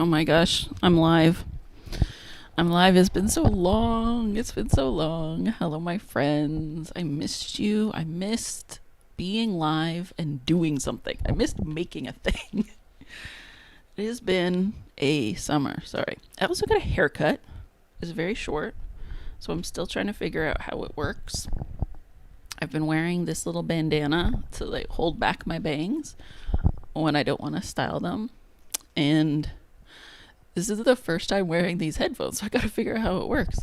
Oh my gosh, I'm live. I'm live. It's been so long. It's been so long. Hello, my friends. I missed you. I missed being live and doing something. I missed making a thing. It has been a summer. Sorry. I also got a haircut. It's very short, so I'm still trying to figure out how it works. I've been wearing this little bandana to like hold back my bangs when I don't want to style them. And this is the first time wearing these headphones, so I gotta figure out how it works.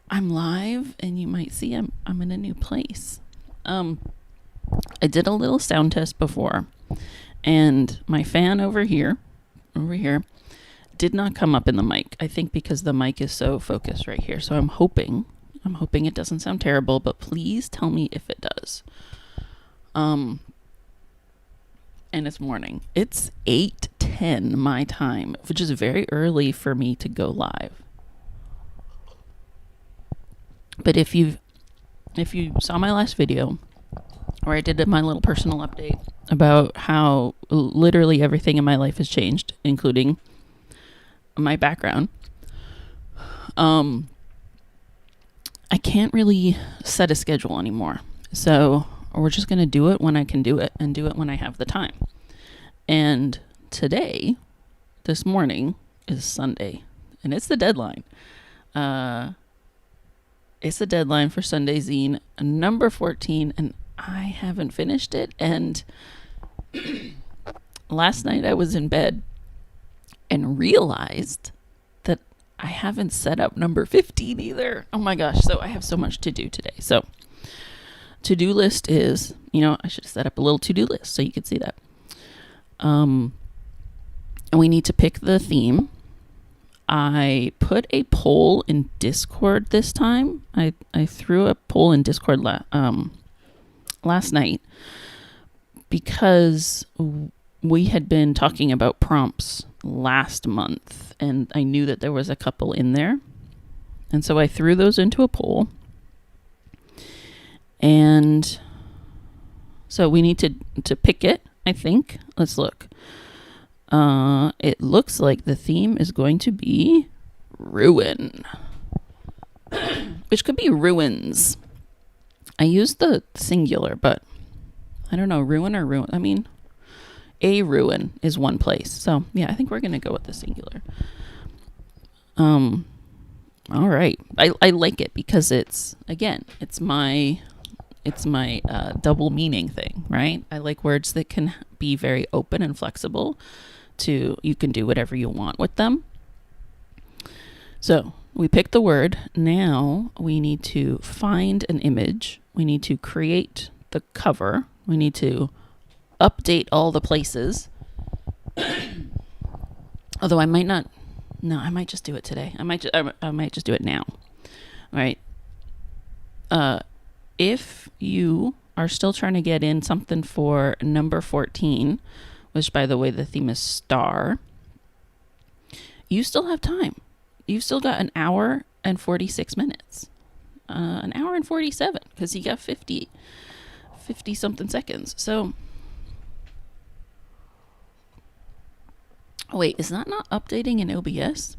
I'm live, and you might see I'm in a new place. I did a little sound test before, and my fan over here, did not come up in the mic. I think because the mic is so focused right here. So I'm hoping it doesn't sound terrible, but please tell me if it does. And it's morning. It's 8:10 my time, which is very early for me to go live. But if you saw my last video, where I did my little personal update about how literally everything in my life has changed, including my background, I can't really set a schedule anymore. So we're just going to do it when I can do it and do it when I have the time. And today, this morning, is Sunday. And it's the deadline. It's the deadline for Sunday Zine number 14. And I haven't finished it. And last night I was in bed and realized that I haven't set up number 15 either. Oh my gosh. So I have so much to do today. So to-do list is, I should set up a little to-do list so you could see that. And we need to pick the theme. I put a poll in Discord this time. I threw a poll in Discord last night because we had been talking about prompts last month, and I knew that there was a couple in there. And so I threw those into a poll. And so we need to pick it, I think. Let's look. It looks like the theme is going to be ruin, which could be ruins. I used the singular, but I don't know, ruin or ruin. I mean, a ruin is one place. So yeah, I think we're going to go with the singular. All right. I like it because it's my double meaning thing, right? I like words that can be very open and flexible you can do whatever you want with them. So we picked the word. Now we need to find an image. We need to create the cover. We need to update all the places. Although I might not. No, I might just do it today. I might just do it now. All right. If you are still trying to get in something for number 14, which, by the way, the theme is star, you still have time. You've still got an hour and 46 minutes. An hour and 47, because you got 50 something seconds. So, wait, is that not updating in OBS?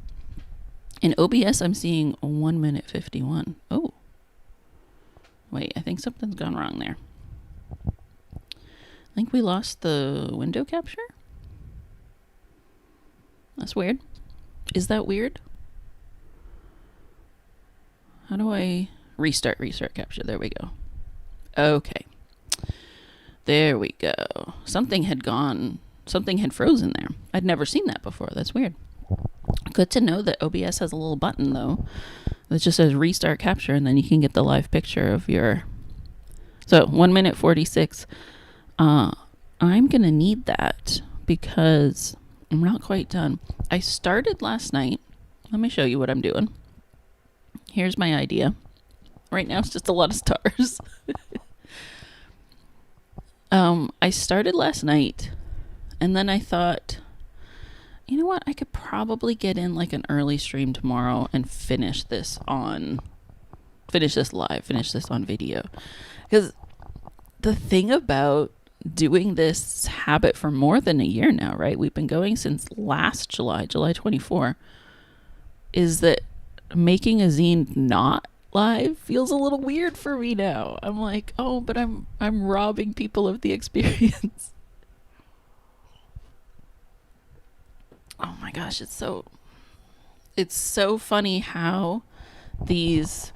In OBS, I'm seeing 1 minute 51. Oh. Wait, I think something's gone wrong there. I think we lost the window capture. That's weird. Is that weird? How do I restart capture? There we go. Okay. There we go. Something had frozen there. I'd never seen that before. That's weird. Good to know that OBS has a little button, though, that just says restart capture, and then you can get the live picture of your... So 1 minute 46. I'm going to need that because I'm not quite done. I started last night. Let me show you what I'm doing. Here's my idea. Right now it's just a lot of stars. I started last night, and then I thought, you know what? I could probably get in like an early stream tomorrow and finish this live, finish this on video. Because the thing about doing this habit for more than a year now, right? We've been going since last July 24, is that making a zine not live feels a little weird for me now. I'm like, oh, but I'm robbing people of the experience. Oh my gosh, it's so funny how these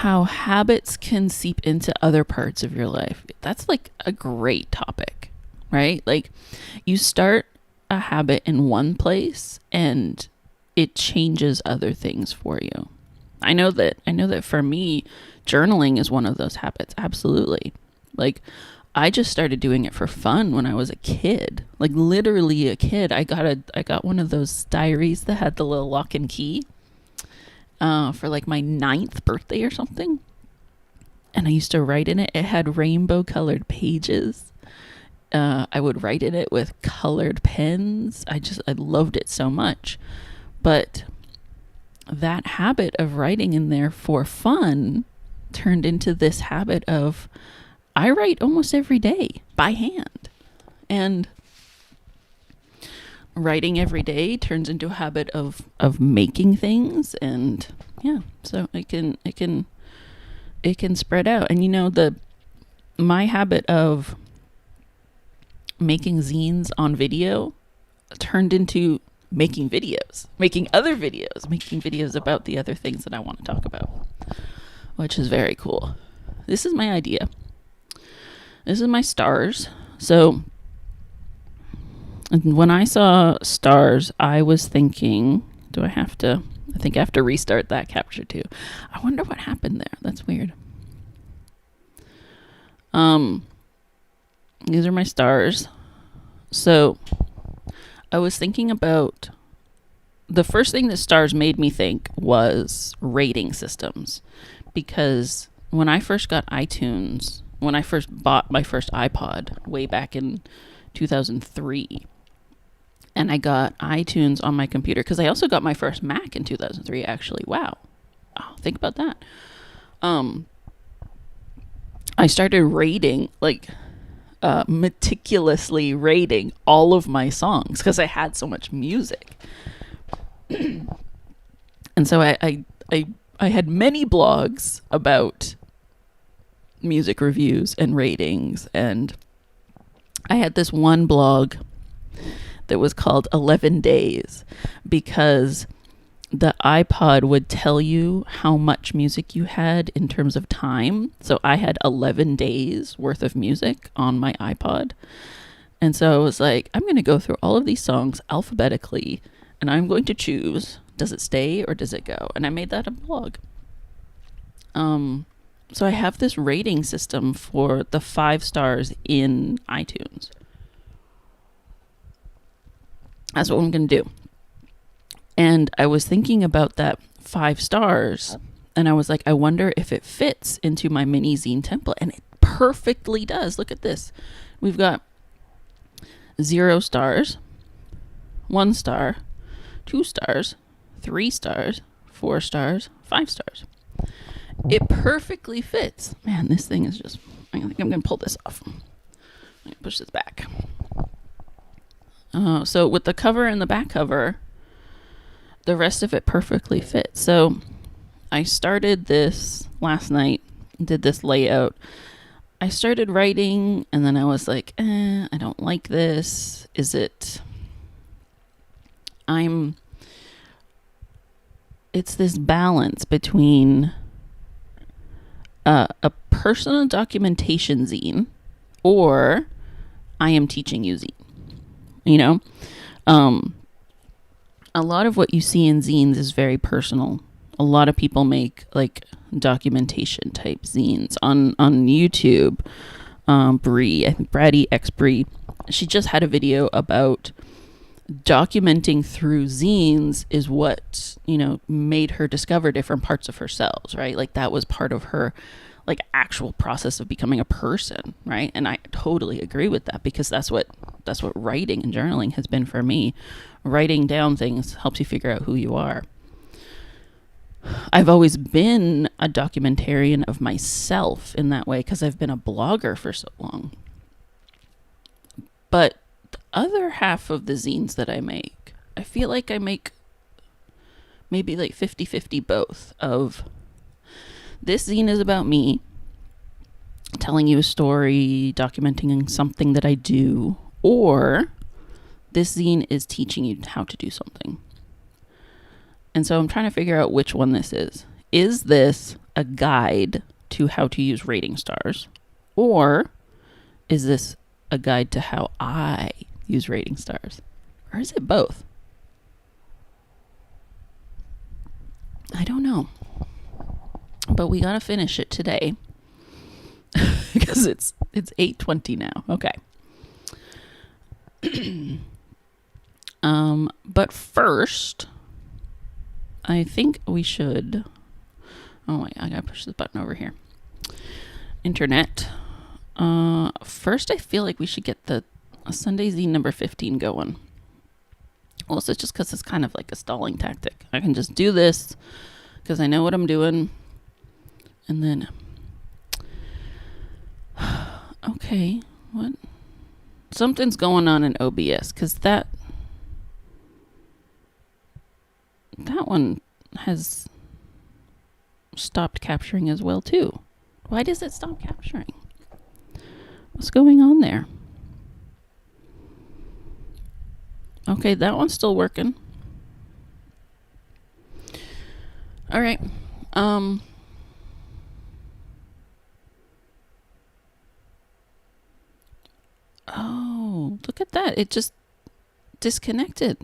how habits can seep into other parts of your life. That's like a great topic, right? Like, you start a habit in one place and it changes other things for you. I know that for me, journaling is one of those habits. Absolutely. Like, I just started doing it for fun when I was a kid, like literally a kid. I got one of those diaries that had the little lock and key for like my 9th birthday or something. And I used to write in it. It had rainbow colored pages. I would write in it with colored pens. I loved it so much. But that habit of writing in there for fun turned into this habit of, I write almost every day by hand. And writing every day turns into a habit of making things, and yeah, so it can spread out. And my habit of making zines on video turned into making videos, making videos about the other things that I want to talk about, which is very cool. This is my idea. This is my stars. So when I saw stars, I was thinking, I think I have to restart that capture too. I wonder what happened there. That's weird. These are my stars. So I was thinking about, the first thing that stars made me think was rating systems, because when I first got iTunes, when I first bought my first iPod way back in 2003, and I got iTunes on my computer, because I also got my first Mac in 2003, actually. Wow. Oh, think about that. I started rating, meticulously rating all of my songs, because I had so much music. And so I had many blogs about music reviews and ratings, and I had this one blog that was called 11 Days, because the iPod would tell you how much music you had in terms of time. So I had 11 days worth of music on my iPod. And so I was like, I'm going to go through all of these songs alphabetically, and I'm going to choose, does it stay or does it go? And I made that a blog. So I have this rating system for the 5 stars in iTunes. That's what I'm going to do. And I was thinking about that 5 stars, and I was like, I wonder if it fits into my mini zine template. And it perfectly does. Look at this. We've got 0 stars, 1 star, 2 stars, 3 stars, 4 stars, 5 stars. It perfectly fits. Man, this thing is just, I think I'm going to pull this off. I'm going to push this back. So with the cover and the back cover, the rest of it perfectly fits. So I started this last night, did this layout. I started writing, and then I was like, I don't like this. It's this balance between a personal documentation zine or I am teaching you zine. A lot of what you see in zines is very personal. A lot of people make documentation type zines on YouTube. Bree, I think Braddy X Bree, she just had a video about documenting through zines is what, made her discover different parts of herself, right? Like that was part of her actual process of becoming a person, right? And I totally agree with that, because that's what writing and journaling has been for me. Writing down things helps you figure out who you are. I've always been a documentarian of myself in that way because I've been a blogger for so long. But the other half of the zines that I make, I feel like I make maybe like 50-50 both of this zine is about me, telling you a story, documenting something that I do, or this zine is teaching you how to do something. And so I'm trying to figure out which one this is. Is this a guide to how to use rating stars? Or is this a guide to how I use rating stars? Or is it both? I don't know. But we gotta finish it today. Because it's 8:20 now. Okay. But first, I think we should... Oh, wait, I gotta push this button over here. Internet. First, I feel like we should get the Sunday Zine number 15 going. Also, it's just because it's kind of like a stalling tactic. I can just do this because I know what I'm doing. And then... Okay, what? Something's going on in OBS because that one has stopped capturing as well too. Why does it stop capturing? What's going on there? Okay, that one's still working. All right. Oh, look at that. It just disconnected.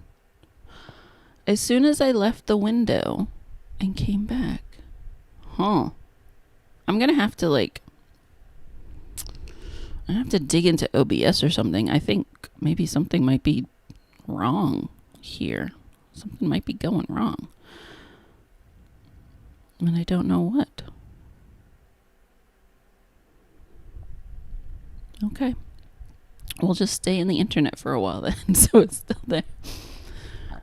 As soon as I left the window and came back. Huh. I'm going to have to I have to dig into OBS or something. I think maybe something might be wrong here. Something might be going wrong. And I don't know what. Okay. We'll just stay in the internet for a while then, so it's still there.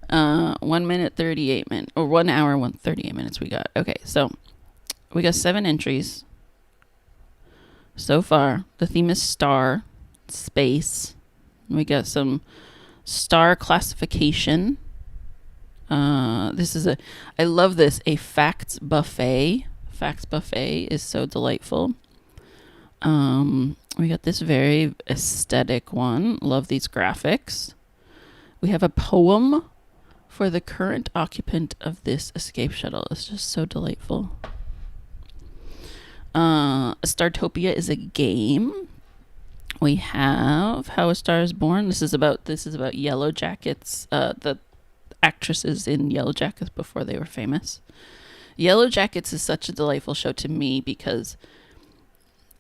1 minute, 38 minutes, or 1 hour, 38 minutes we got. Okay, so we got 7 entries so far. The theme is star, space. We got some star classification. This is I love this, a facts buffet. Facts buffet is so delightful. We got this very aesthetic one. Love these graphics. We have a poem for the current occupant of this escape shuttle. It's just so delightful. Startopia is a game. We have How a Star is Born. This is about Yellow Jackets, the actresses in Yellow Jackets before they were famous. Yellow Jackets is such a delightful show to me because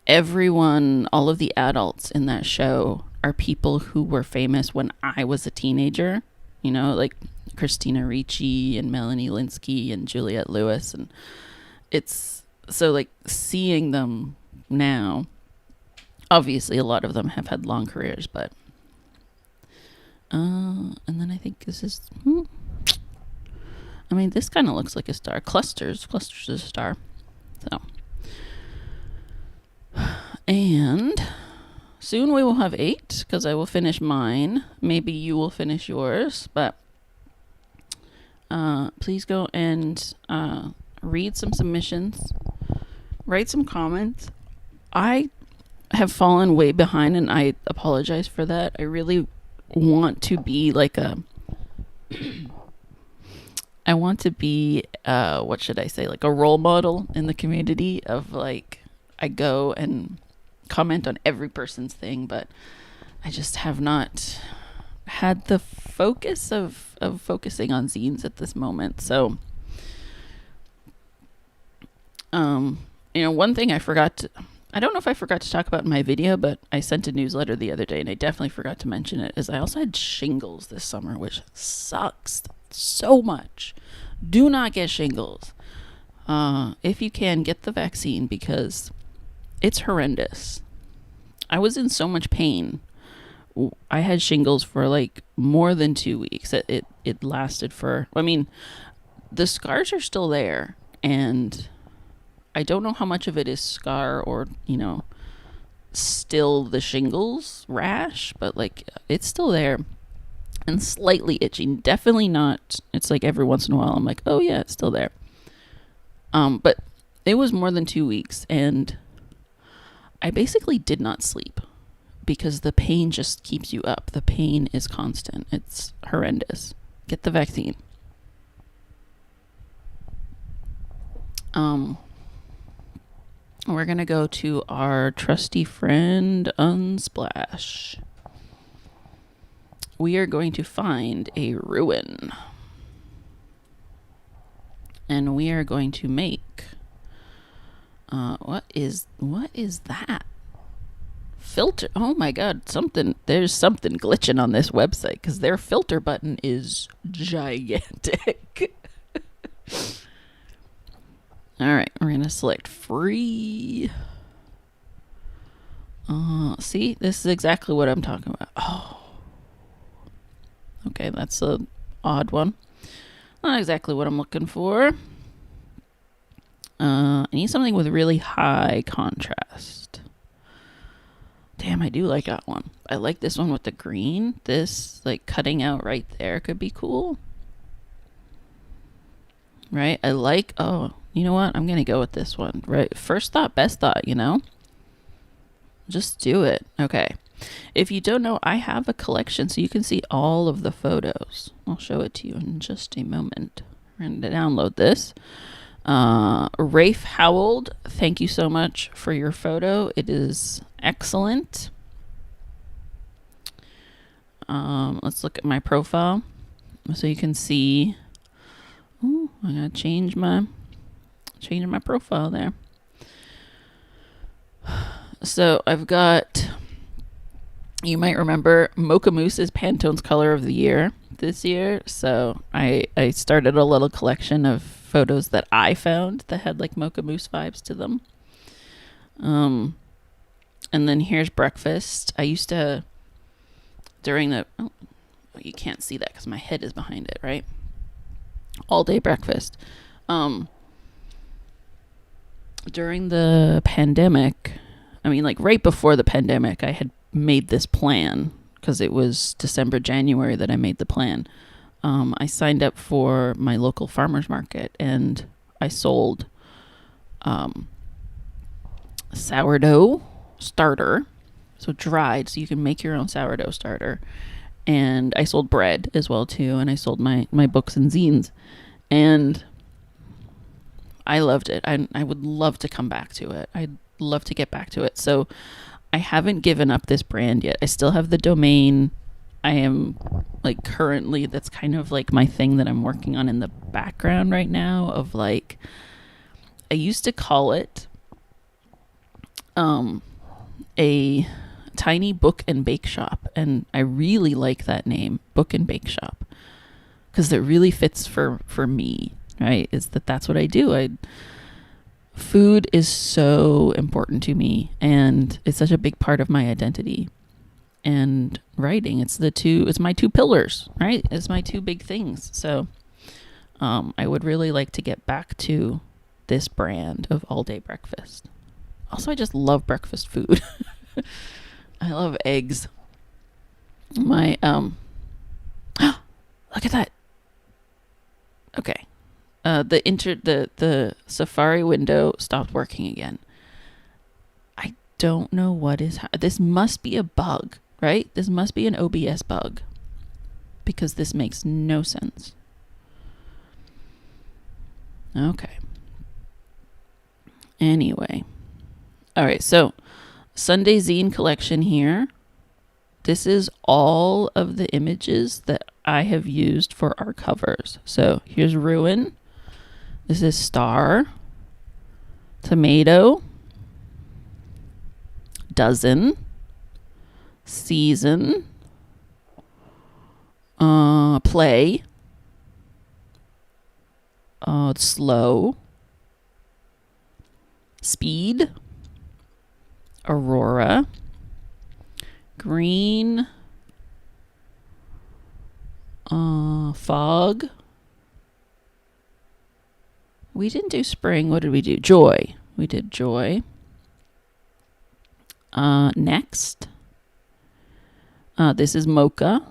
everyone, all of the adults in that show are people who were famous when I was a teenager. You know, like Christina Ricci and Melanie Linsky and Juliette Lewis. And it's so like seeing them now, obviously a lot of them have had long careers, but and then I think this is I mean, this kind of looks like a star. Clusters is a star. So, and soon we will have 8 because I will finish mine. Maybe you will finish yours, but please go and read some submissions, write some comments. I have fallen way behind and I apologize for that. I really want to be like I want to be what should I say, like a role model in the community of like I go and comment on every person's thing, but I just have not had the focus of focusing on zines at this moment. So you know, one thing I don't know if I forgot to talk about in my video, but I sent a newsletter the other day and I definitely forgot to mention it, is I also had shingles this summer, which sucks so much. Do not get shingles. If you can, get the vaccine because it's horrendous. I was in so much pain. I had shingles for like more than 2 weeks. It lasted for, I mean, the scars are still there. And I don't know how much of it is scar or, still the shingles rash, but like it's still there and slightly itchy. Definitely not. It's like every once in a while I'm like, oh yeah, it's still there. But it was more than 2 weeks, and I basically did not sleep because the pain just keeps you up. The pain is constant. It's horrendous. Get the vaccine. We're gonna go to our trusty friend Unsplash. We are going to find a ruin, and we are going to make what is that filter? Oh my god, there's something glitching on this website because their filter button is gigantic. All right, we're gonna select free. See, this is exactly what I'm talking about. Oh, okay, that's a odd one. Not exactly what I'm looking for. I need something with really high contrast. Damn, I do like that one. I like this one with the green. This, like, cutting out right there could be cool. Right? I like, oh, you know what? I'm going to go with this one. Right? First thought, best thought, Just do it. Okay. If you don't know, I have a collection so you can see all of the photos. I'll show it to you in just a moment. We're going to download this. Rafe Howald, thank you so much for your photo. It is excellent. Let's look at my profile so you can see. Oh, I gotta change my profile there. So I've got, you might remember, Mocha Moose is Pantone's color of the year this year. So I started a little collection of photos that I found that had like Mocha Moose vibes to them. And then here's breakfast. I used to, during the, oh, you can't see that because my head is behind it, right? All day breakfast. During the pandemic, I mean, like right before the pandemic, I had made this plan because it was December, January that I made the plan. I signed up for my local farmer's market and I sold sourdough starter, so dried, so you can make your own sourdough starter. And I sold bread as well too, and I sold my books and zines, and I loved it. I would love to come back to it. I'd love to get back to it. So I haven't given up this brand yet. I still have the domain. I am like currently, that's kind of like my thing that I'm working on in the background right now of like, I used to call it a tiny book and bake shop. And I really like that name, Book and Bake Shop, because it really fits for me, right? Is that's what I do. Food is so important to me and it's such a big part of my identity. And writing, it's my two pillars, right? It's my two big things. So I would really like to get back to this brand of all day breakfast. Also, I just love breakfast food. I love eggs. My look at that. Okay. The Safari window stopped working again. I don't know what is this must be a bug, right? This must be an OBS bug because this makes no sense. Okay. Anyway. All right, so Sunday Zine collection here. This is all of the images that I have used for our covers. So here's Ruin. This is Star. Tomato. Dozen. Season. Play. Slow. Speed. Aurora. Green. Fog. we didn't do spring. What did we do? Joy. We did joy. Next. This is mocha.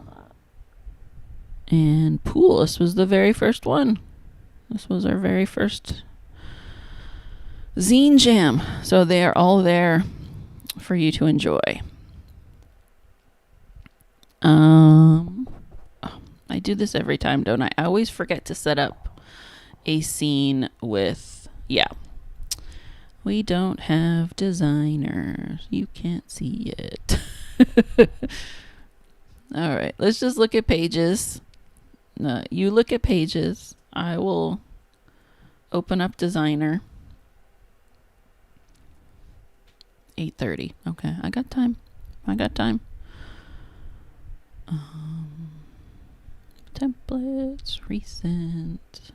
And pool. This was the very first one. This was our very first zine jam. So they are all there for you to enjoy. I do this every time, don't I? I always forget to set up a scene with, we don't have designers. You can't see it. All right, let's just look at pages. You look at pages. I will open up designer. 8:30. Okay, I got time. Templates, recent.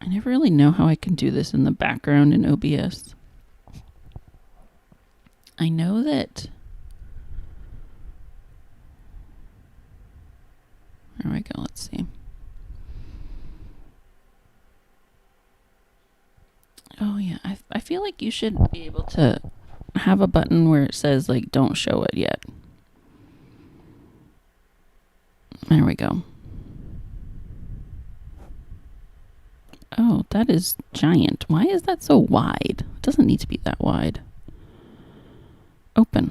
I never really know how I can do this in the background in OBS. I know that. There we go. Let's see. Oh, yeah. I feel like you should be able to have a button where it says, like, don't show it yet. There we go. Oh, that is giant. Why is that so wide? It doesn't need to be that wide. Open.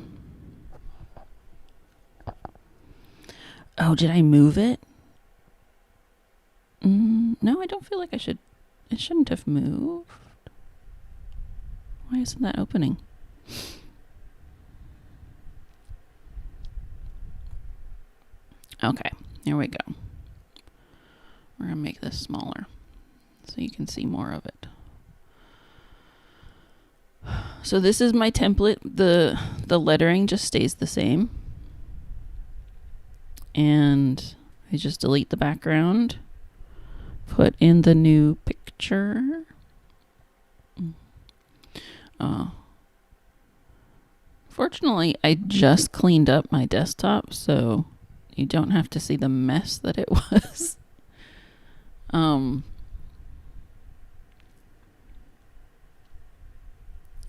Oh, did I move it? No, I don't feel like I should. It shouldn't have moved. Why isn't that opening? Okay, here we go. We're going to make this smaller so you can see more of it. So this is my template. The lettering just stays the same. And I just delete the background. Put in the new picture. Fortunately, I just cleaned up my desktop, so you don't have to see the mess that it was.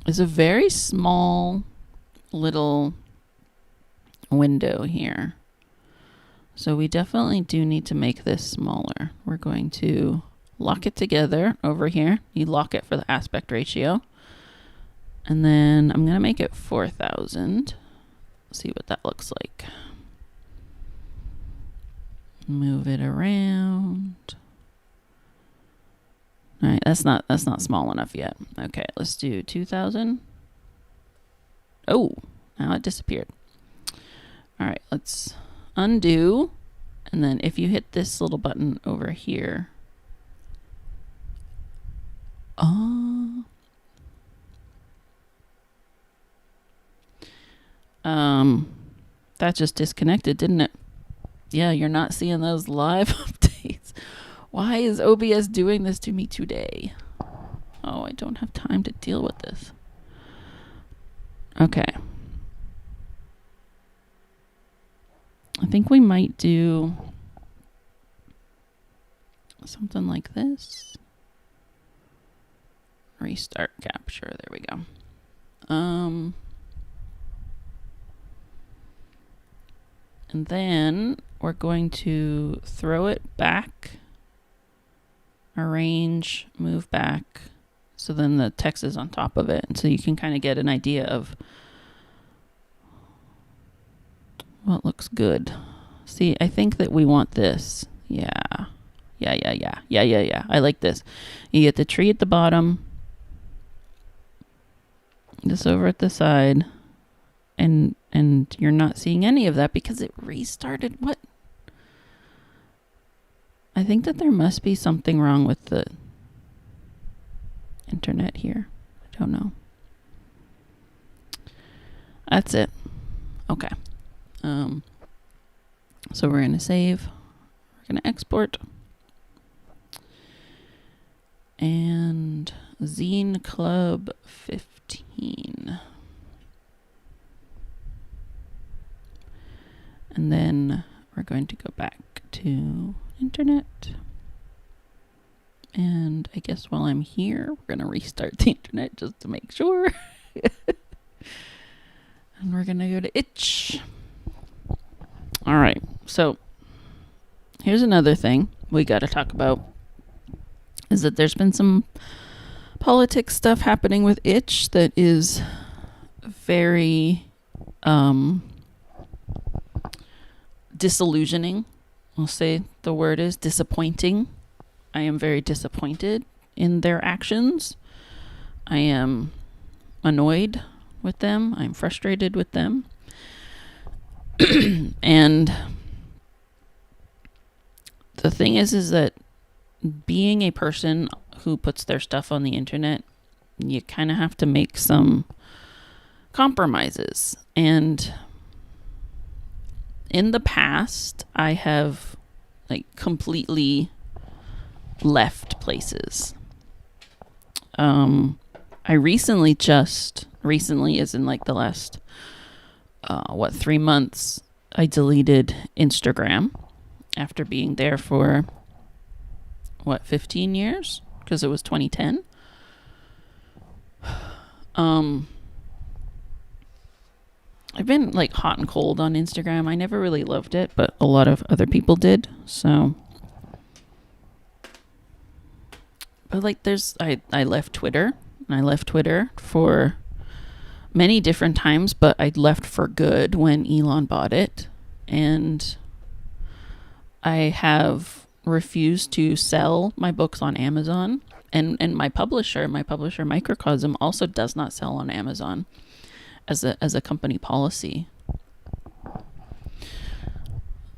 It's a very small little window here. So we definitely do need to make this smaller. We're going to lock it together over here. You lock it for the aspect ratio. And then I'm going to make it 4,000. See what that looks like. Move it around. All right, that's not small enough yet. Okay, let's do 2,000. Oh, now it disappeared. All right, let's undo. And then if you hit this little button over here. That just disconnected, didn't it? Yeah, you're not seeing those live updates. Why is OBS doing this to me today? Oh, I don't have time to deal with this. Okay. I think we might do something like this. Restart capture. There we go. And then we're going to throw it back, arrange, move back, so then the text is on top of it. And so you can kind of get an idea of what looks good. See, I think that we want this. Yeah. I like this. You get the tree at the bottom, this over at the side, and you're not seeing any of that because it restarted. What? I think that there must be something wrong with the internet here. I don't know. That's it. Okay. So we're going to save. We're going to export. And Zine Club 15. And then we're going to go back to internet. And I guess while I'm here, we're going to restart the internet just to make sure. And we're going to go to itch. All right. So here's another thing we got to talk about is that there's been some politics stuff happening with itch that is very disillusioning. I'll say the word is disappointing. I am very disappointed in their actions. I am annoyed with them. I'm frustrated with them. And the thing is that being a person who puts their stuff on the internet, you kind of have to make some compromises. And in the past, I have completely left places. I recently as in the last 3 months, I deleted Instagram after being there for 15 years, because it was 2010. I've been hot and cold on Instagram. I never really loved it, but a lot of other people did. So, but I left Twitter. And I left Twitter for many different times, but I left for good when Elon bought it. And I have refused to sell my books on Amazon. And my publisher Microcosm, also does not sell on Amazon as a company policy.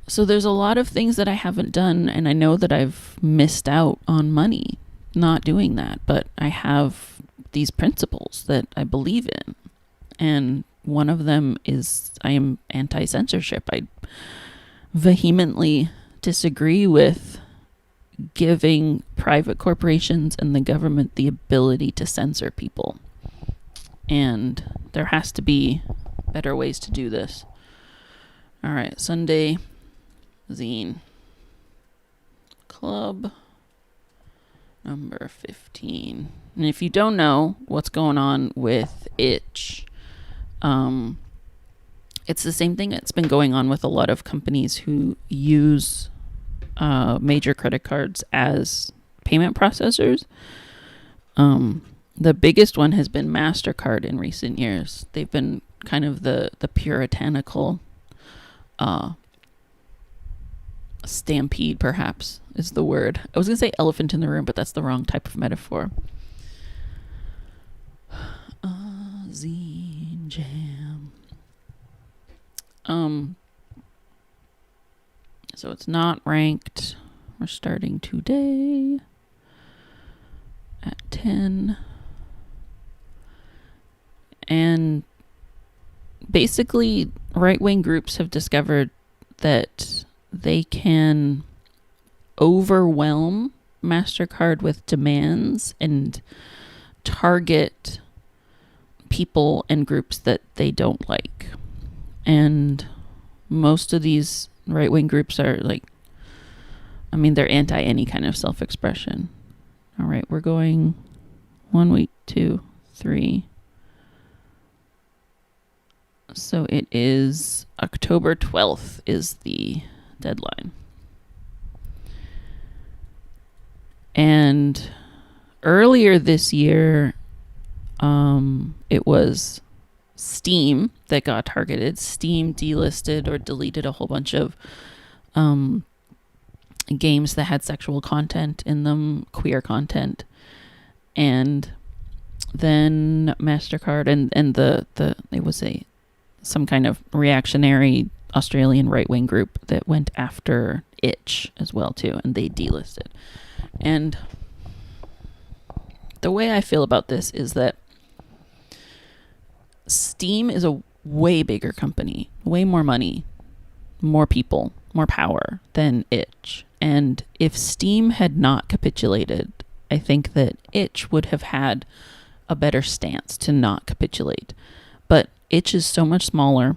So there's a lot of things that I haven't done, and I know that I've missed out on money not doing that, but I have these principles that I believe in. And one of them is I am anti-censorship. I vehemently disagree with giving private corporations and the government the ability to censor people. And there has to be better ways to do this. All right, Sunday Zine Club number 15. And if you don't know what's going on with itch, it's the same thing that's been going on with a lot of companies who use major credit cards as payment processors. The biggest one has been MasterCard in recent years. They've been kind of the puritanical stampede, perhaps, is the word. I was going to say elephant in the room, but that's the wrong type of metaphor. Zine Jam. So it's not ranked. We're starting today at 10. And basically, right-wing groups have discovered that they can overwhelm MasterCard with demands and target people and groups that they don't like. And most of these right-wing groups are they're anti any kind of self-expression. All right, we're going 1 week, 2, 3. So it is October 12th is the deadline. And earlier this year, it was Steam that got targeted. Steam delisted or deleted a whole bunch of games that had sexual content in them, queer content. And then MasterCard and the it was some kind of reactionary Australian right-wing group that went after itch as well too, and they delisted. And the way I feel about this is that Steam is a way bigger company, way more money, more people, more power than itch. And if Steam had not capitulated, I think that itch would have had a better stance to not capitulate. But itch is so much smaller.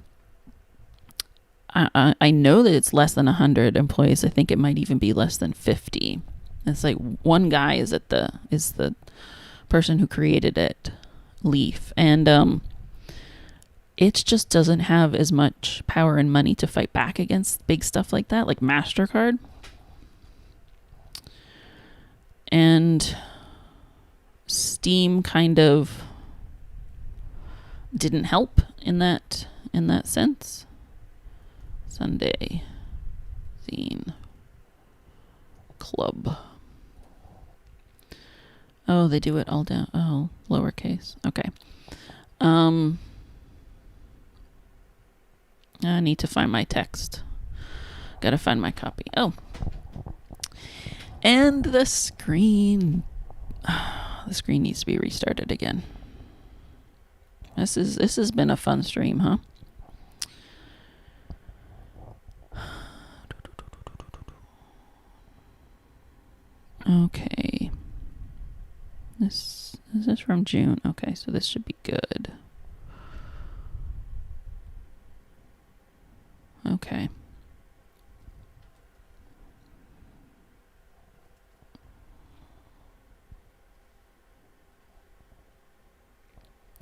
I know that it's less than 100 employees. I think it might even be less than 50. It's like one guy is the person who created it, Leaf, and it just doesn't have as much power and money to fight back against big stuff like that, like MasterCard. And Steam kind of didn't help in that sense. Sunday Zine Club. Oh, they do it all down. Oh, lowercase. Okay. I need to find my text. Gotta find my copy. Oh. And the screen. The screen needs to be restarted again. This has been a fun stream, huh? Okay. This is from June. Okay, so this should be good. Okay.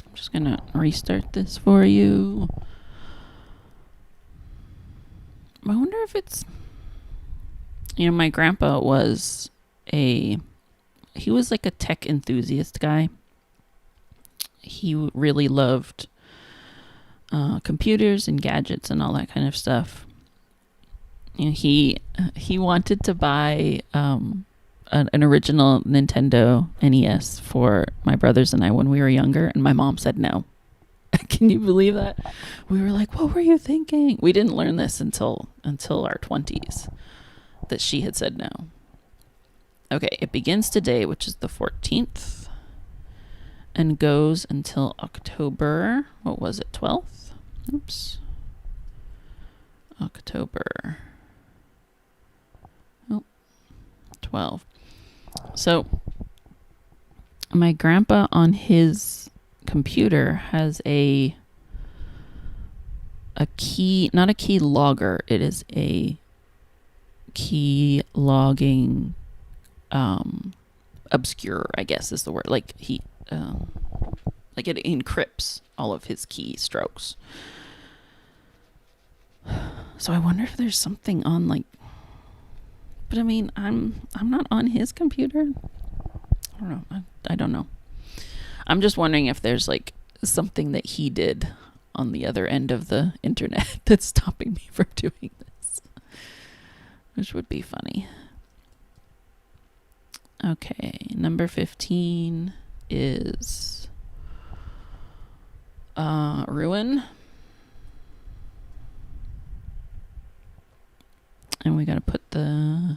I'm just gonna restart this for you. I wonder if it's, my grandpa was he was like a tech enthusiast guy. He really loved computers and gadgets and all that kind of stuff. He wanted to buy an original Nintendo NES for my brothers and I when we were younger, and my mom said no. Can you believe that? We were like, what were you thinking? We didn't learn this until our 20s, that she had said no. Okay, it begins today, which is the 14th, and goes until October, what was it, 12th? Oops. October 12. So my grandpa on his computer has a key, not a key logger, it is a key logging obscure, I guess is the word. Like he like it encrypts all of his key strokes. So I wonder if there's something on, like, but I mean, I'm not on his computer. I don't know. I don't know. I'm just wondering if there's like something that he did on the other end of the internet that's stopping me from doing this, which would be funny. Okay, number 15 is Ruin. And we got to put the...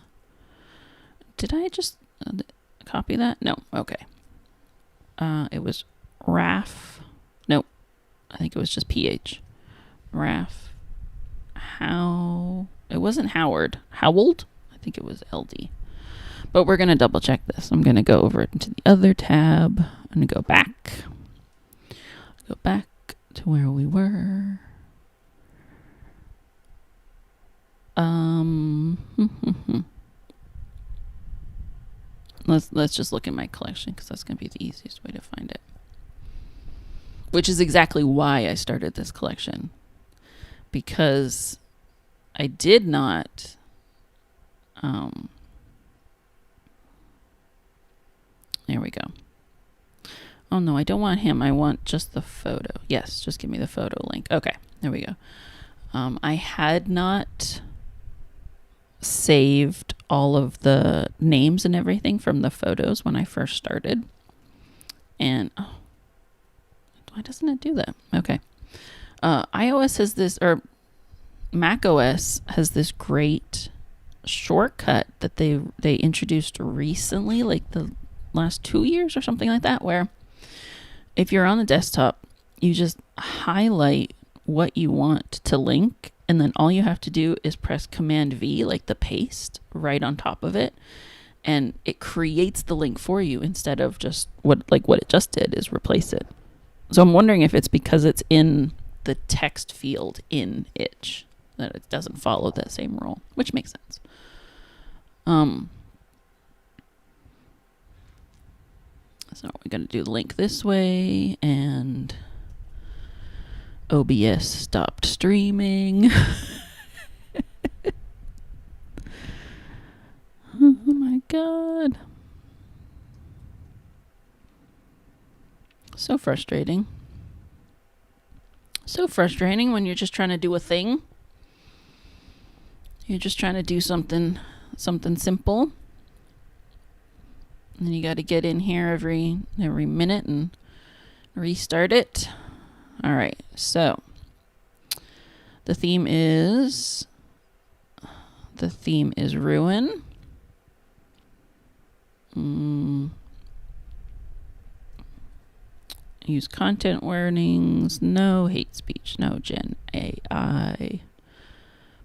Did I just copy that? No. Okay. It was Raf. No. I think it was just PH. Raf. How... It wasn't Howard. Howald? I think it was LD. But we're going to double check this. I'm going to go over into the other tab. I'm going to go back. Go back to where we were. Let's just look at my collection, because that's going to be the easiest way to find it. Which is exactly why I started this collection. Because I did not... There we go. Oh no, I don't want him. I want just the photo. Yes, just give me the photo link. Okay, there we go. I had not saved all of the names and everything from the photos when I first started. And why doesn't it do that? Okay. iOS has this, or Mac OS has this great shortcut that they introduced recently, like the last 2 years or something like that, where if you're on the desktop, you just highlight what you want to link, and then all you have to do is press Command V, like the paste, right on top of it, and it creates the link for you instead of just what it just did is replace it. So I'm wondering if it's because it's in the text field in Itch that it doesn't follow that same rule, which makes sense. So we're going to do link this way, and OBS stopped streaming. Oh my god. So frustrating. So frustrating when you're just trying to do a thing. You're just trying to do something simple. And then you got to get in here every minute and restart it. All right. So the theme is ruin. Use content warnings. No hate speech. No Gen AI.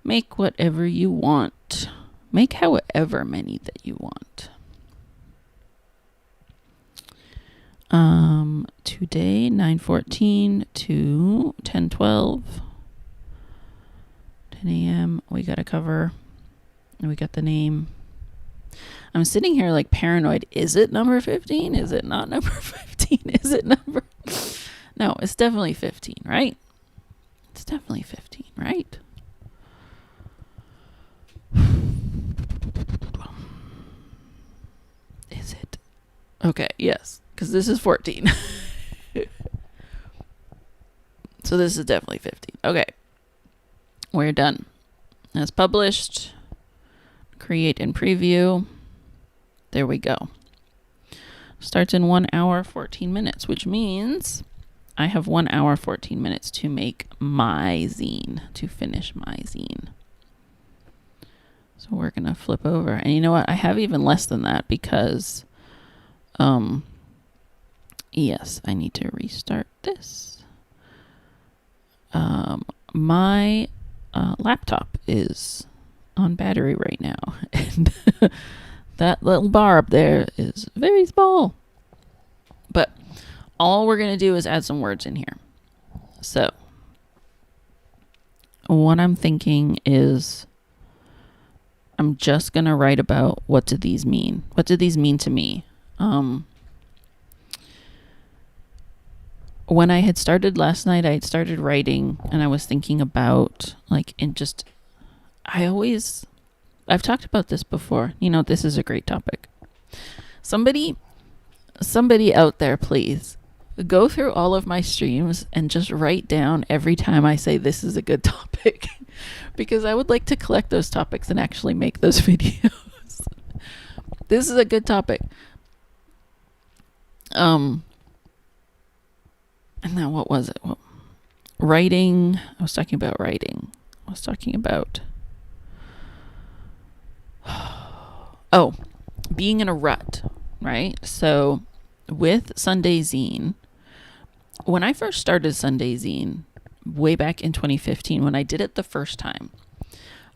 Make whatever you want. Make however many that you want. Today 9:14 to 10:12. 10 a.m. We got to cover. And we got the name. I'm sitting here like paranoid. Is it number 15? Is it not number 15? Is it number... No, it's definitely 15, right? It's definitely 15, right? Is it? Okay, yes, because this is 14. So this is definitely 15. Okay. We're done. As published. Create and preview. There we go. Starts in 1 hour, 14 minutes, which means I have 1 hour, 14 minutes to make my zine, to finish my zine. So we're going to flip over. And you know what? I have even less than that because, yes, I need to restart this. My laptop is on battery right now. And that little bar up there is very small. But all we're going to do is add some words in here. So what I'm thinking is I'm just going to write about what do these mean? What do these mean to me? When I had started last night, I had started writing and I was thinking about I've talked about this before. You know, this is a great topic. Somebody out there, please go through all of my streams and just write down every time I say this is a good topic, because I would like to collect those topics and actually make those videos. This is a good topic. And then what was it? Well, writing. I was talking about writing. I was talking about being in a rut, right? So with Sunday Zine, when I first started Sunday Zine way back in 2015, when I did it the first time,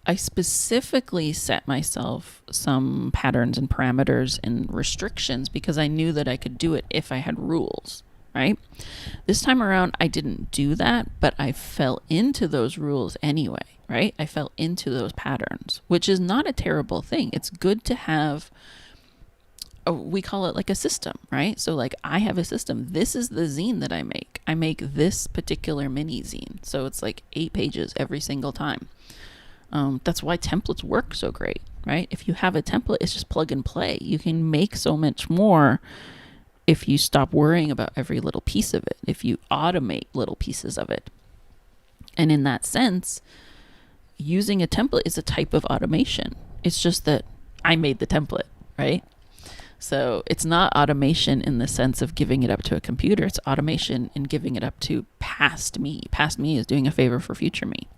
I specifically set myself some patterns and parameters and restrictions because I knew that I could do it if I had rules, right? This time around, I didn't do that, but I fell into those rules anyway, right? I fell into those patterns, which is not a terrible thing. It's good to have, we call it like a system, right? So like I have a system. This is the zine that I make. I make this particular mini zine. So it's like 8 pages every single time. That's why templates work so great, right? If you have a template, it's just plug and play. You can make so much more if you stop worrying about every little piece of it, if you automate little pieces of it. And in that sense, using a template is a type of automation. It's just that I made the template, right? So it's not automation in the sense of giving it up to a computer. It's automation in giving it up to past me. Past me is doing a favor for future me.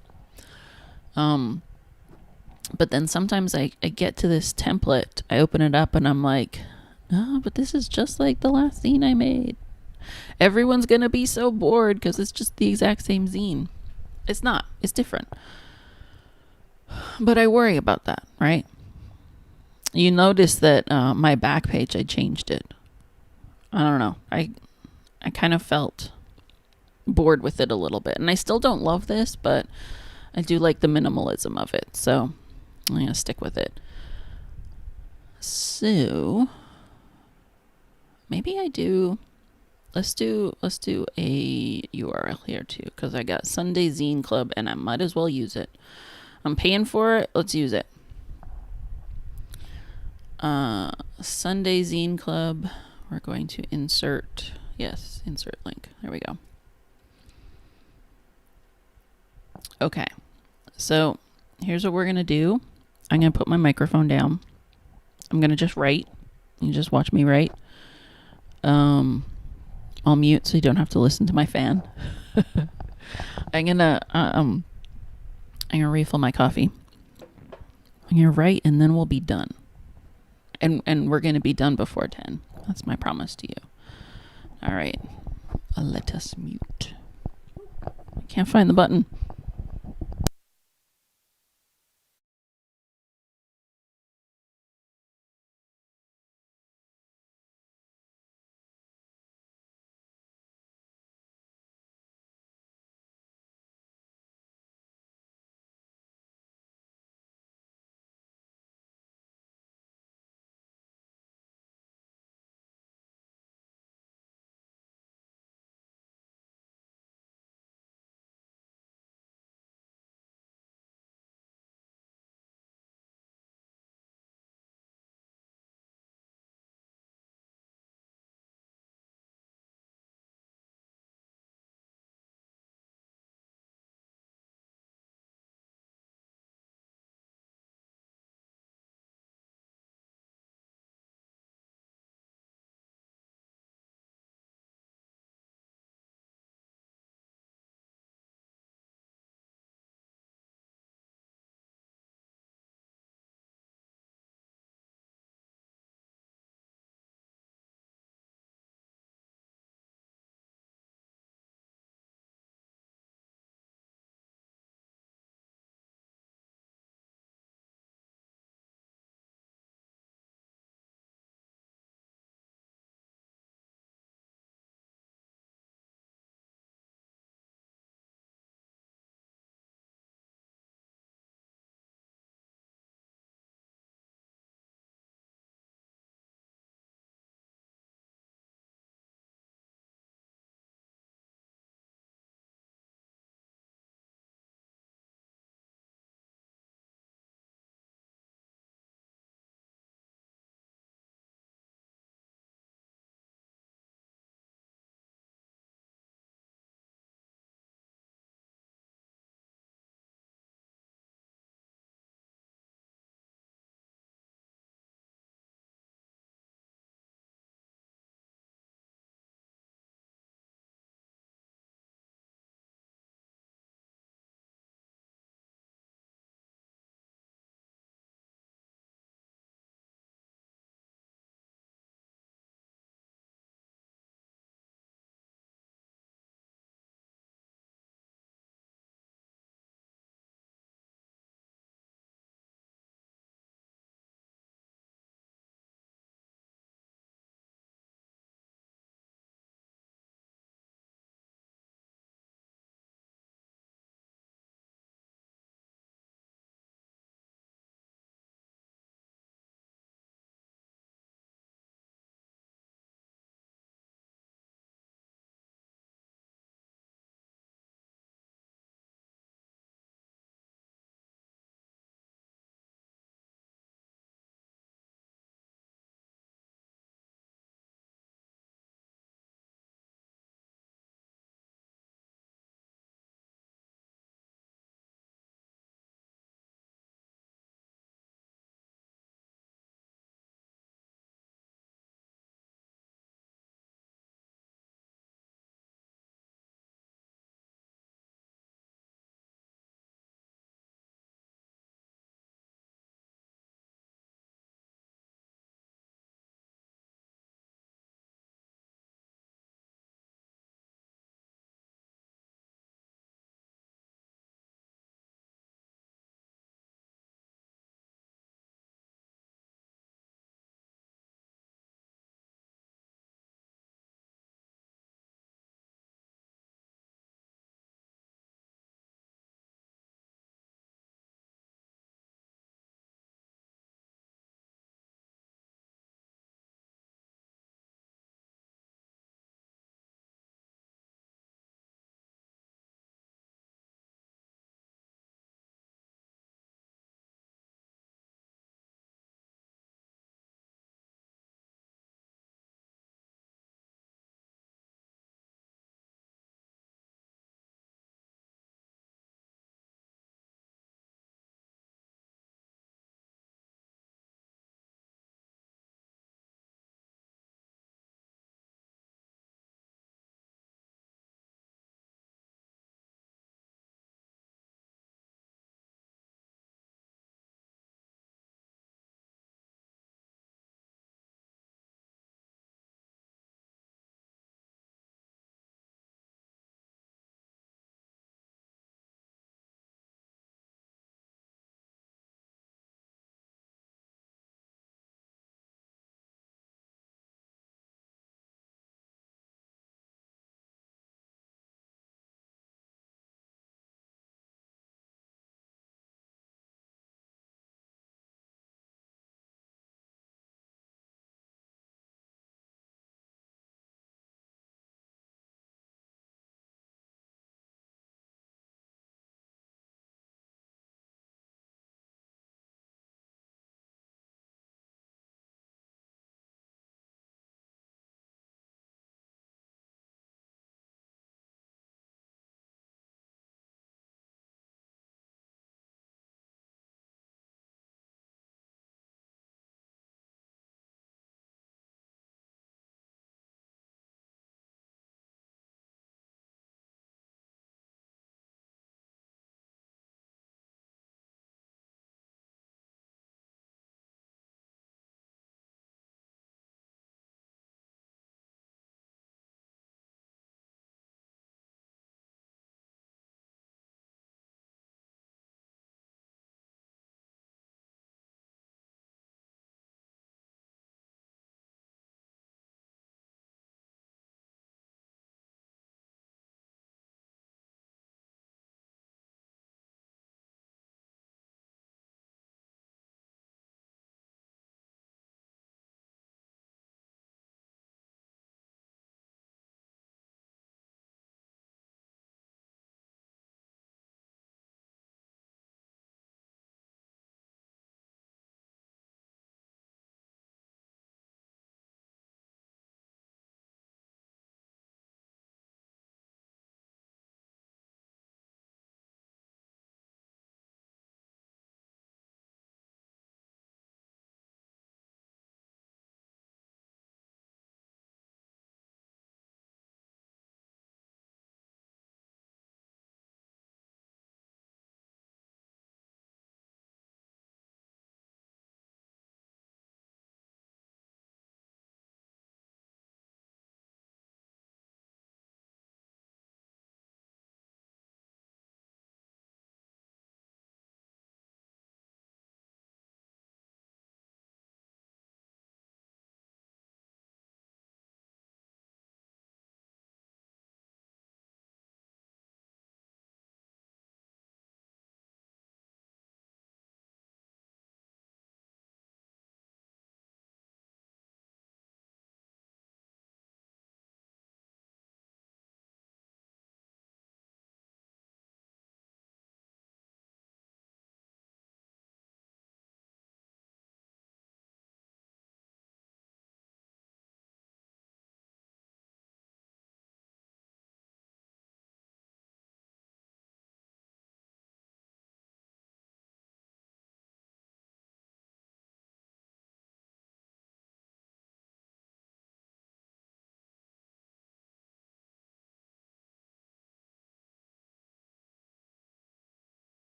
But then sometimes I get to this template, I open it up and I'm like, oh, but this is just like the last zine I made. Everyone's going to be so bored because it's just the exact same zine. It's not. It's different. But I worry about that, right? You notice that my back page, I changed it. I don't know. I kind of felt bored with it a little bit. And I still don't love this, but I do like the minimalism of it, so I'm gonna stick with it. So maybe I do. Let's do a URL here too, because I got Sunday Zine Club and I might as well use it. I'm paying for it. Let's use it. Sunday Zine Club. We're going to insert. Yes, insert link. There we go. Okay. So here's what we're going to do. I'm going to put my microphone down. I'm going to just write. You just watch me write. I'll mute so you don't have to listen to my fan. I'm gonna refill my coffee. I'm gonna write and then we'll be done. And we're gonna be done before 10. That's my promise to you. All right. Let us mute. I can't find the button.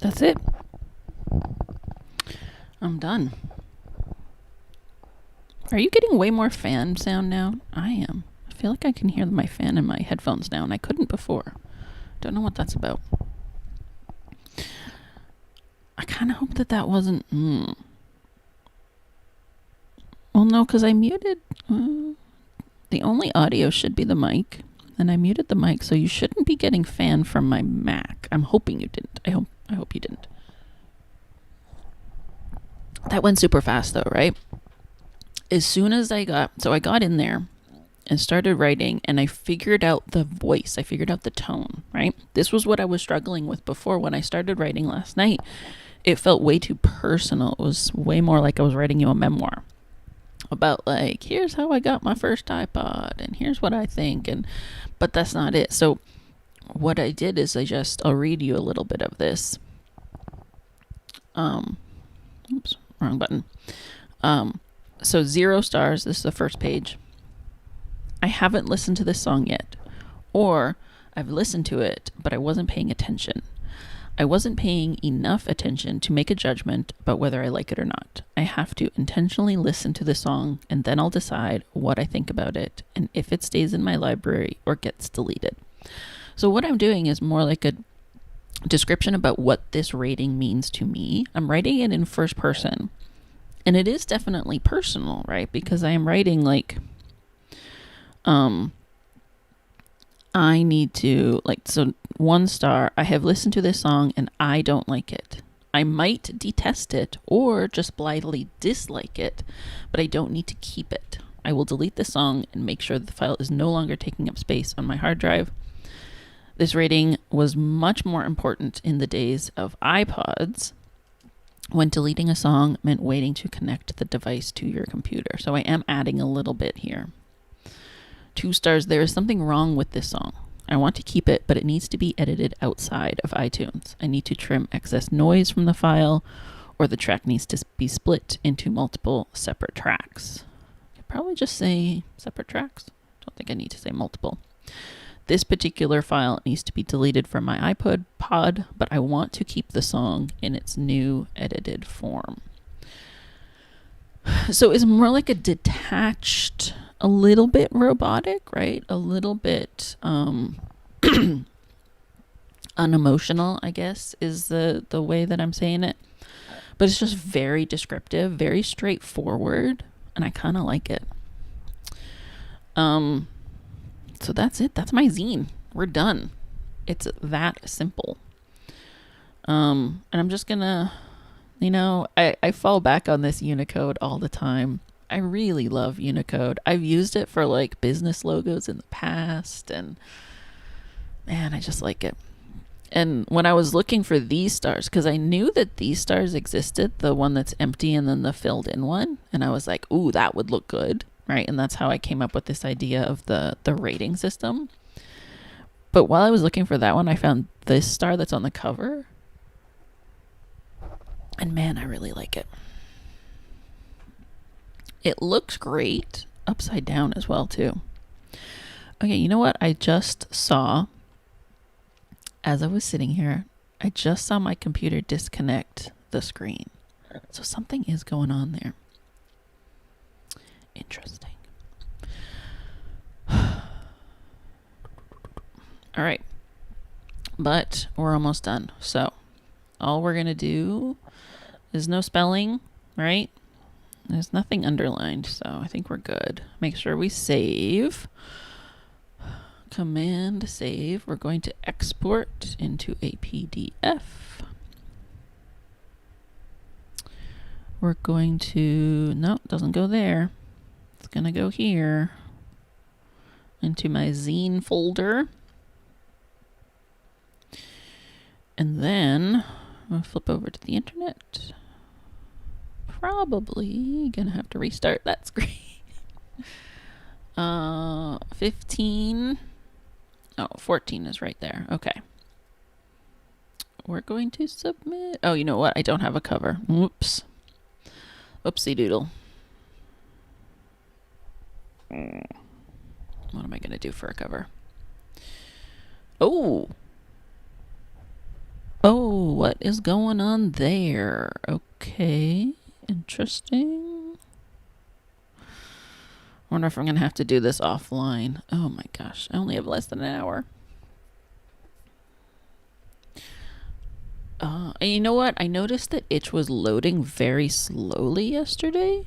That's it. I'm done. Are you getting way more fan sound now? I am. I feel like I can hear my fan in my headphones now, and I couldn't before. Don't know what that's about. I kind of hope that wasn't... Well, no, because I muted... the only audio should be the mic, and I muted the mic, so you shouldn't be getting fan from my Mac. I'm hoping you didn't. I hope you didn't. That went super fast, though, right? As soon as I got in there and started writing, and I figured out the voice. I figured out the tone, right? This was what I was struggling with before when I started writing last night. It felt way too personal. It was way more like I was writing you a memoir about, like, here's how I got my first iPod, and here's what I think, but that's not it. So what I did is I'll read you a little bit of this. Oops, wrong button. So 0 stars, this is the first page. I haven't listened to this song yet. Or I've listened to it, but I wasn't paying attention. I wasn't paying enough attention to make a judgment about whether I like it or not. I have to intentionally listen to the song, and then I'll decide what I think about it and if it stays in my library or gets deleted. So what I'm doing is more like a description about what this rating means to me. I'm writing it in first person. And it is definitely personal, right? Because I am writing like, I need to, like, so 1 star, I have listened to this song and I don't like it. I might detest it or just blithely dislike it, but I don't need to keep it. I will delete the song and make sure the file is no longer taking up space on my hard drive. This rating was much more important in the days of iPods, when deleting a song meant waiting to connect the device to your computer. So I am adding a little bit here. 2 stars, there is something wrong with this song. I want to keep it, but it needs to be edited outside of iTunes. I need to trim excess noise from the file, or the track needs to be split into multiple separate tracks. I could probably just say separate tracks. Don't think I need to say multiple. This particular file needs to be deleted from my iPod pod, but I want to keep the song in its new edited form. So it's more like a detached, a little bit robotic, right? A little bit unemotional, I guess, is the way that I'm saying it. But it's just very descriptive, very straightforward, and I kind of like it. So that's it. That's my zine. We're done. It's that simple. And I'm just gonna, I fall back on this Unicode all the time. I really love Unicode. I've used it for like business logos in the past, and man, I just like it. And when I was looking for these stars, because I knew that these stars existed, the one that's empty and then the filled in one, and I was like, ooh, that would look good. Right, and that's how I came up with this idea of the rating system. But while I was looking for that one, I found this star that's on the cover. And man, I really like it. It looks great upside down as well, too. Okay, you know what? I just saw, as I was sitting here, I just saw my computer disconnect the screen. So something is going on there. Interesting. All right. But we're almost done. So all we're going to do is no spelling, right? There's nothing underlined, so I think we're good. Make sure we save. Command save. We're going to export into a PDF. We're going to, no, it doesn't go there. It's going to go here into my zine folder. And then I'll flip over to the internet. Probably going to have to restart that screen. 15. Oh, 14 is right there. Okay. We're going to submit. Oh, you know what? I don't have a cover. Whoops. Oopsie doodle. What am I going to do for a cover? Oh. Oh, what is going on there? Okay, interesting. Wonder if I'm gonna have to do this offline. Oh my gosh, I only have less than an hour. And you know what? I noticed that Itch was loading very slowly yesterday.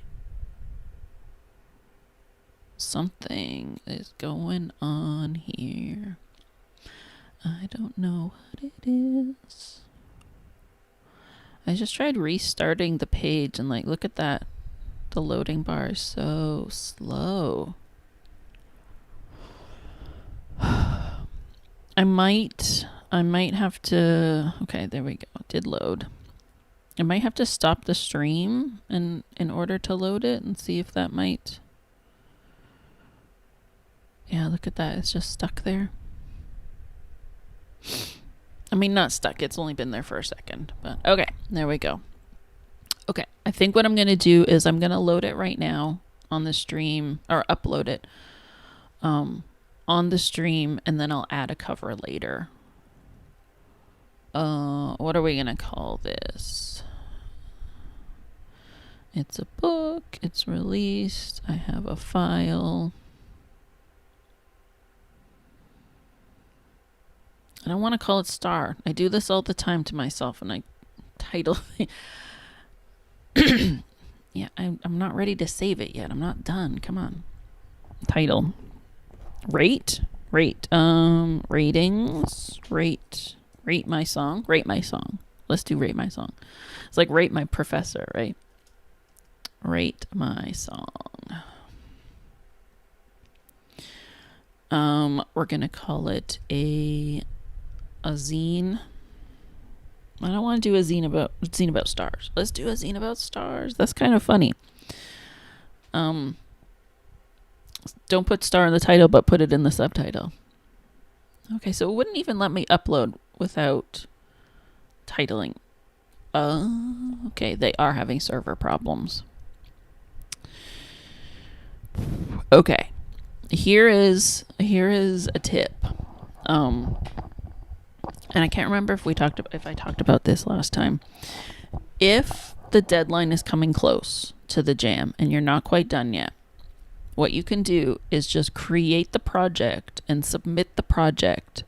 Something is going on here. I don't know what it is. I just tried restarting the page and like, look at that. The loading bar is so slow. I might have to, okay, there we go. It did load. I might have to stop the stream in order to load it and see if that might. Yeah, look at that. It's just stuck there. I mean, not stuck. It's only been there for a second. But okay, there we go. Okay, I think what I'm going to do is I'm going to load it right now on the stream, or upload it on the stream, and then I'll add a cover later. What are we going to call this? It's a book. It's released. I have a file. I don't want to call it Star. I do this all the time to myself, and I title. Yeah, I'm not ready to save it yet. I'm not done. Come on. Title. Rate. Ratings. Rate my song. Rate my song. Let's do rate my song. It's like rate my professor, right? Rate my song. We're gonna call it a zine. I don't want to do a zine about stars. Let's do a zine about stars. That's kind of funny. Don't put star in the title, but put it in the subtitle. Okay, so it wouldn't even let me upload without titling. Okay, they are having server problems. Okay, here is a tip. And I can't remember if I talked about this last time. If the deadline is coming close to the jam and you're not quite done yet, what you can do is just create the project and submit the project,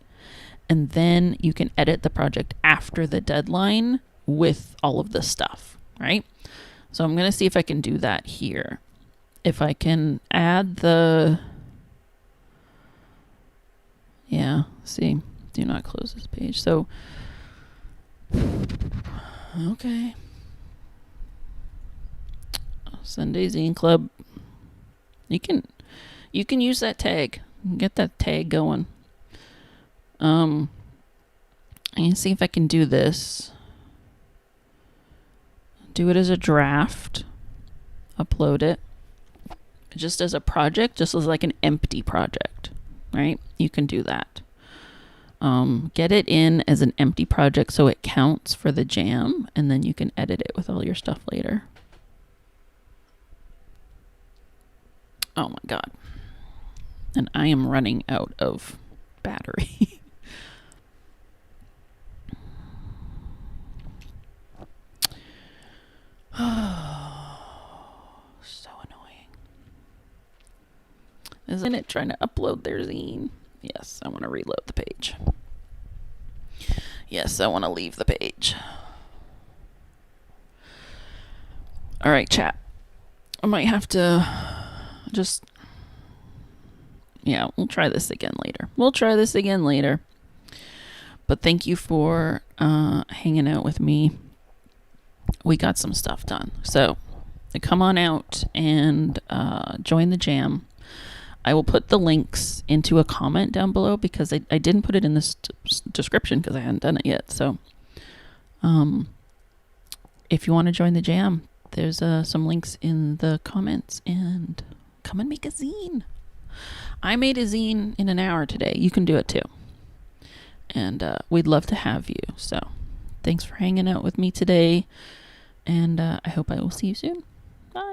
and then you can edit the project after the deadline with all of the stuff, right? So I'm going to see if I can do that here. If I can add the... Yeah, see, do not close this page. So, okay. Sunday Zine Club. You can use that tag. Get that tag going. I can see if I can do this. Do it as a draft. Upload it. Just as a project, just as like an empty project, right? You can do that. Get it in as an empty project so it counts for the jam, and then you can edit it with all your stuff later. Oh my God. And I am running out of battery. So annoying. Isn't it trying to upload their zine? Yes, I want to reload the page. Yes, I want to leave the page. All right, chat. I might have to just... Yeah, we'll try this again later. But thank you for hanging out with me. We got some stuff done. So come on out and join the jam. I will put the links into a comment down below because I didn't put it in this description because I hadn't done it yet. So if you want to join the jam, there's some links in the comments, and come and make a zine. I made a zine in an hour today. You can do it too. And we'd love to have you. So thanks for hanging out with me today. And I hope I will see you soon. Bye.